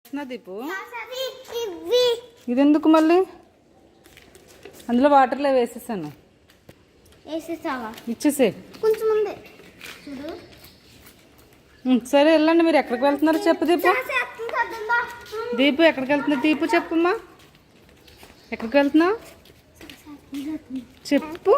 చేస్తున్నా దీపు. ఇది ఎందుకు మళ్ళీ? అందులో వాటర్లో వేసేసాను. ఇచ్చేసే కొంచెం ఉంది చూడు. సరే వెళ్ళండి. మీరు ఎక్కడికి వెళ్తున్నారో చెప్పు దీపు. దీపు ఎక్కడికి వెళ్తున్నా దీపు చెప్పమ్మా. ఎక్కడికి వెళ్తున్నావు చెప్పు.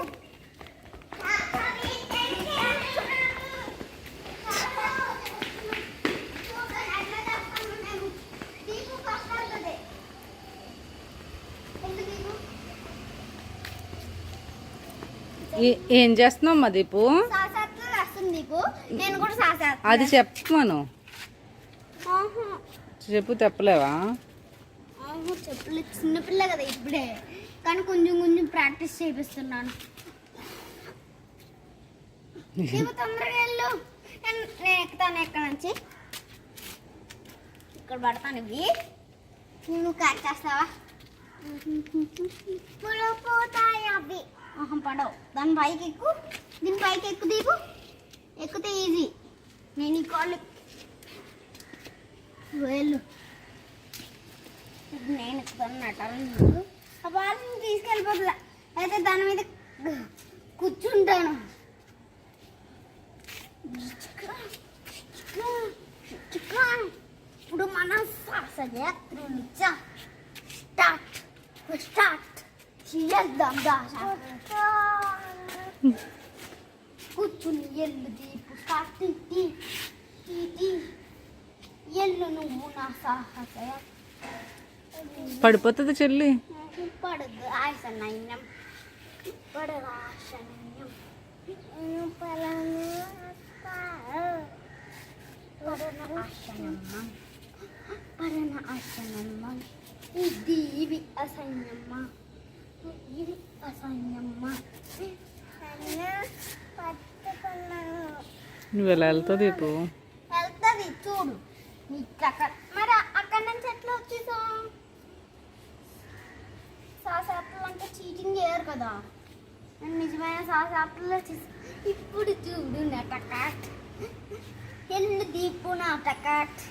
ఏం చేస్తున్నావు అమ్మా దీపు? అది చెప్పమను. చెప్పు. తెప్పలేవా? చెప్పలేదు, చిన్నపిల్ల కదా ఇప్పుడే, కానీ కొంచెం కొంచెం ప్రాక్టీస్ చేపిస్తున్నాను. తొందరగా వెళ్ళు, నేను ఎక్కుతాను. ఎక్కడ నుంచి ఇక్కడ పడతాను. ఇవి నువ్వు క్యాచ్ చేస్తావా? పోతాయి అవి. పడవు. దాని పైకి ఎక్కు, దీని పైకి ఎక్కు దీపు. ఎక్కితే ఈజీ. నేను ఈ కాళ్ళు వెళ్ళు. నేను ఎక్కుతాను. నటాలను ఆ బాల్ని తీసుకెళ్ళిపోతున్నా, అయితే దాని మీద కూర్చుంటాను. ఇప్పుడు మన శాస్త్రయాత్రలు స్టార్ట్ స్టార్ట్ చేద్దాం. కూర్చుని ఎల్లు దీపు స్టార్ట్. ఎల్లు నువ్వు నా సాహసయ. పడిపోతుంది చెల్లి. పడదు. ఆశనయ్యం పడదు. ఆశనయ్యం పరన ఆశనమ్మ. ఇది ఇవి అసహ్యమ్మ. ఇది అసహ్యమ్మ. నువ్వు ఎలా వెళ్తావు దీపు? వెళ్తుంది చూడు. మరి అక్కడి నుంచి ఎట్లా వచ్చేసాం? సాసాప్లు అంటే చీటింగ్ చేయరు కదా. నేను నిజమైన సాసాప్లు వచ్చేసి. ఇప్పుడు చూడు నా టకాట్. ఎల్లు దీపు నా టకాట్.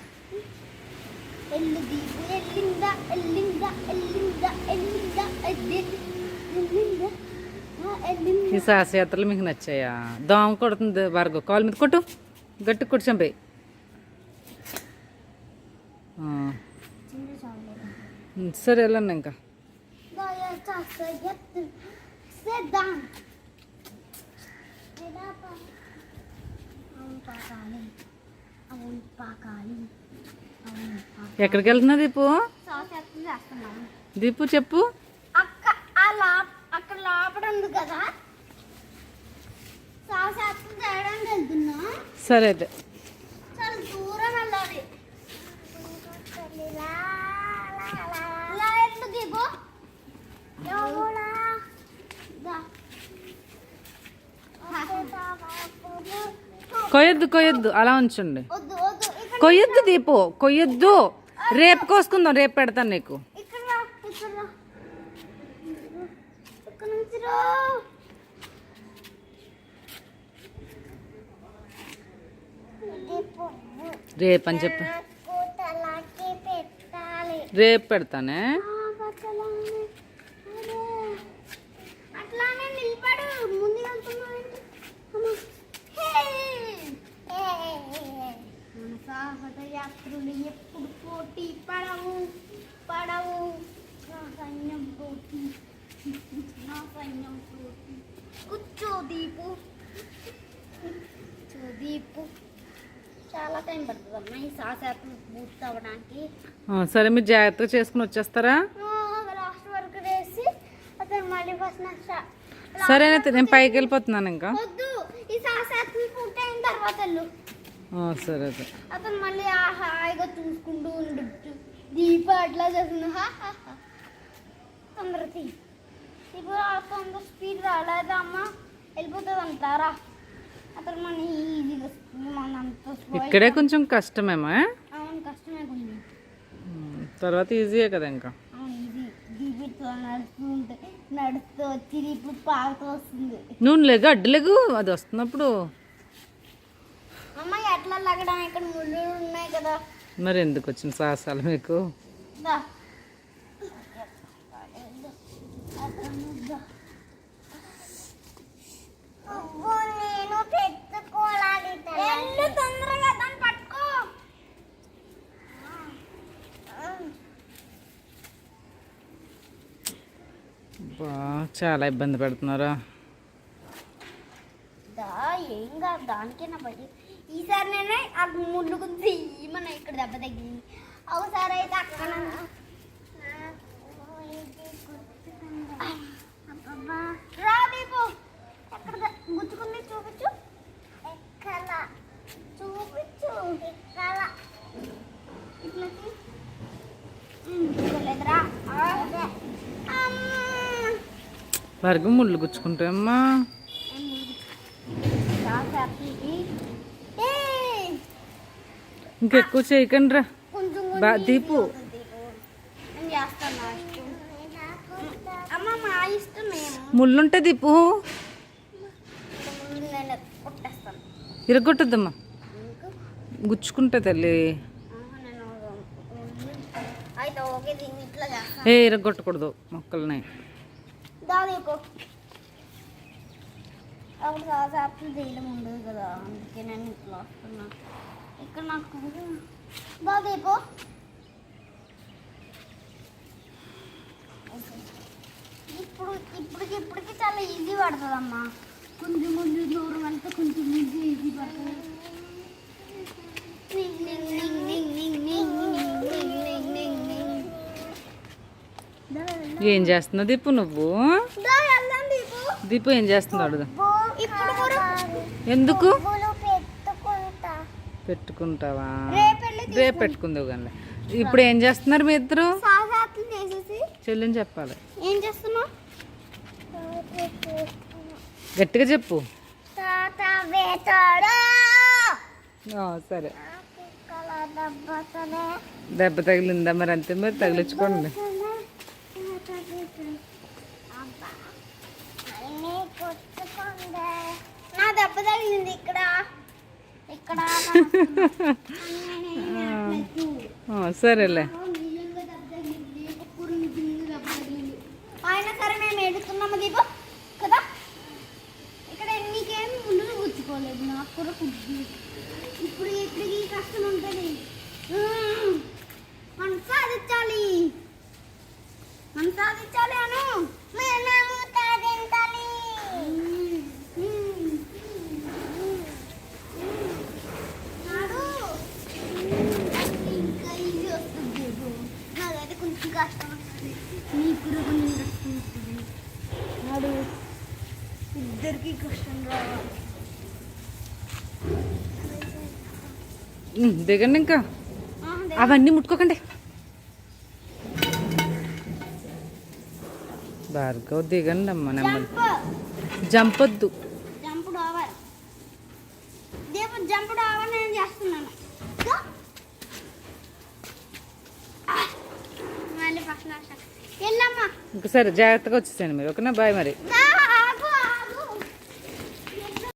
ఎల్లు దీపు. ఎల్లిందా ఎల్లిందా ఎల్లిందా ఎల్లిందా ఎల్లిందా. ఈ శాస్త్రయాత్రలు మీకు నచ్చాయా? దోమ కొడుతుంది భార్గవ్. కాలు మీద కొట్టు, గట్టి కొట్టు చంపాయి. సరే వెళ్ళండి. ఇంకా ఎక్కడికి వెళ్తున్నా దీపు? దీపు చెప్పు. అక్కడ లోపల ఉంది కదా, శాస్త్రం చేయడానికి వెళ్తున్నా. సరే అయితే చాలా దూరం వెళ్ళాలి. దీపు కొయ్యొద్దు కొయ్యొద్దు, అలా ఉంచండి. కొయ్యొద్దు దీపు, కొయ్యొద్దు. రేపు కోసుకుందాం, రేపు పెడతాను నీకు. రేపు అని చెప్పు. రేపు పెడతానే. యాత్రులు ఎప్పుడు పోటీ పడవు పడవు. నా సైన్యం పోటీ, నా సైన్యం పోటీ. కూర్చో దీపు, దీపు. చాలా టైం పడుతుంది అమ్మా ఈ శాస్త్రం పూర్తి అవ్వడానికి. సరే, మీరు జాగ్రత్తగా చేసుకుని వచ్చేస్తారా? లాస్ట్ వరకు వేసి అతను మళ్ళీ ఫస్ట్. సరే నేను పైకి వెళ్ళిపోతున్నాను. ఇంకా వద్దు, ఈ శాస్త్రం పూర్తి అయిన తర్వాత సరే అతను మళ్ళీ హాయిగా చూసుకుంటూ ఉండొచ్చు. దీప అట్లా చేస్తున్నా. తొందర ఇప్పుడు తొందర స్పీడ్ రాలేదు అమ్మ, వెళ్ళిపోతుంది అంటారా? అతను మన ఈజీగా ఇక్కడే కొంచెం కష్టమేమో. అవును, కష్టమే కొంచెం. తర్వాత ఈజీయే కదా. ఇంకా అవును, ఈజీ. దీపితో నడుస్తూ వచ్చి ఇప్పుడు పాకుతూ వస్తుంది. నువ్వు లేగు, అడ్డులేగు, అది వస్తున్నప్పుడు. అమ్మాయి ఎట్లా లగడం? ఇక్కడ ముళ్ళు ఉన్నాయి కదా, మరి ఎందుకు వచ్చిన సాహసాలు మీకు? దా. నేను పెట్టుకోవాలి. తొందరగా దాన్ని పట్టుకో. చాలా ఇబ్బంది పెడుతున్నారా? ఏం కాదు, దానికైనా బయట. ఈసారి నేనే ఆ ముళ్ళు గురించి మన ఇక్కడ దెబ్బ తగ్గింది. ఒకసారి అయితే అక్కడ రా దీపు, ఎక్కడ గుచ్చుకుంది చూపించు. ఎక్కడ చూపించు. ఎక్కడ ఇట్లా లేదురా. వరకు ముళ్ళు గుచ్చుకుంటాయమ్మా. ఇంకెక్కువ చేయకండి రా దీపు. ముళ్ళుంటే దీపు ఇరగొట్టద్దమ్మా, గుచ్చుకుంటా తల్లి. ఏ ఇరగొట్టకూడదు మొక్కల్ని. అప్పుడు సాసాప్లు చేయడం ఉండదు కదా, అందుకే నేను ఇట్లా వస్తున్నా. ఇక్కడ నాకు బాగైపో. ఇప్పటికి చాలా ఈజీ పడుతుందమ్మా. కొంచెం దూరం వెళ్తే కొంచెం ఈజీ పడుతుంది. ఏం చేస్తున్నావు దీపు నువ్వు? దీపు ఏం చేస్తున్నావు అడుగు. ఎందుకు పెట్టుకుంటావా? రేపు పెట్టుకుందావు కానీ. ఇప్పుడు ఏం చేస్తున్నారు మీ ఇద్దరు? చెల్లిని చెప్పాలి. ఏం చేస్తున్నావు? గట్టిగా చెప్పు. సరే, దెబ్బ తగిలిందా? మరి అంతే, మరి తగిలించుకోండి. నా దెబ్బ తగిలింది ఇక్కడ. సరేలే. అయినా సరే మేము ఎడుతున్నాము దీపం కదా. ఇక్కడ నీకేం ముందు గుచ్చుకోలేదు, నాకు కూడా కుట్టింది. ఇప్పుడు ఇక్కడికి కష్టం ఉంటుంది. మనం సాధించాలి అను. ఇంకా ఈజీ వస్తుంది. నాకైతే కొంచెం కష్టం వస్తుంది, నీకు కూడా కొంచెం కష్టం వస్తుంది. నాడు ఇద్దరికి కష్టం రావాలి. దిగండి, ఇంకా అవన్నీ ముట్టుకోకండి. భార్గవ్ దిగండి అమ్మ. నెమ్మది జంప్ వద్దు. జంప్ నేను చేస్తున్నాను. మళ్ళీ పక్కన వెళ్ళమ్మా. ఇంకా సరే, జాగ్రత్తగా వచ్చేసాను మీరు. ఓకేనా? బాయ్ మరి.